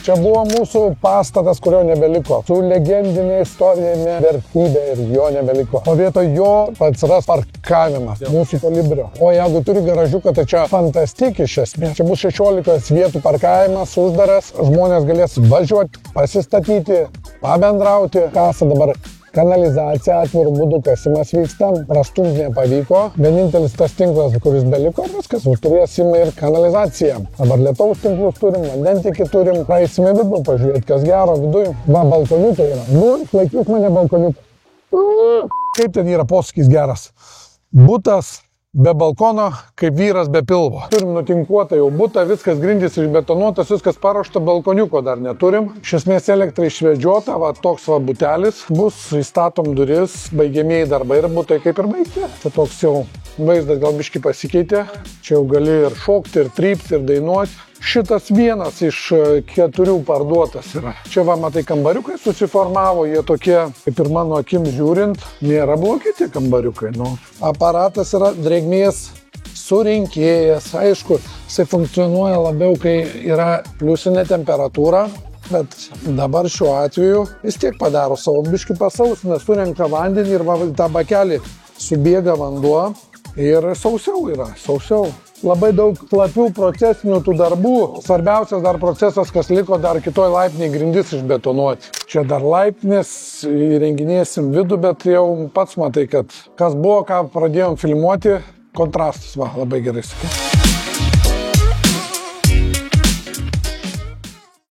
Čia buvo mūsų pastatas, kurio nebeliko. Su legendinė istorinė vertybė ir jo nebeliko. O vietoj jo atsiras parkavimas mūsų Kolibrio. O jeigu turi garažiuką, tai čia fantastik iš esmės. Čia bus 16 vietų parkavimas, uždaras. Žmonės galės važiuoti, pasistatyti, pabendrauti. Kasa dabar kanalizacija, atvirų būdų kasimas vyksta, prastumti nepavyko. Vienintelis tas tinklas, kuris beliko, viskas, turėsim ir kanalizaciją. Dabar lietaus tinklus turim, vandentikį turim, praeisime vidų, pažiūrėti, kas gero viduj. Va, balkoniukai yra. Nu, išlaikyk mane balkoniukai. Kaip ten yra posakis geras? Butas be balkono, kaip vyras be pilvo. Turim nutinkuotą jau butą, viskas grindys išbetonuotas, viskas paruošta, balkoniuko dar neturim. Iš esmės elektra išvedžiota, va toks va butelis bus, įstatom duris, baigiamieji darbai ir butai kaip ir baigti. Tai toks jau vaizdas gal biškį pasikeitė. Čia jau gali ir šokti, ir trypti, ir dainuoti. Šitas vienas iš 4 parduotas yra. Čia va, matai, kambariukai susiformavo, jie tokie, kaip ir mano akim žiūrint, nėra blogi tie kambariukai. Nu. Aparatas yra drėgmės surinkėjas, aišku, jisai funkcionuoja labiau, kai yra pliusinė temperatūra, bet dabar šiuo atveju vis tiek padaro savo biškį pasausina, surenka vandenį ir va, tą bakelį subėga vanduo ir sausiau yra, sausiau. Labai daug lapių procesinių tų darbų. Svarbiausias dar procesas, kas liko, dar kitoj laiptinėje grindis išbetonuoti. Čia dar laiptinės, įrenginėsim vidų, bet jau pats matai, kad kas buvo, ką pradėjom filmuoti, kontrastas, va, labai gerai sakė.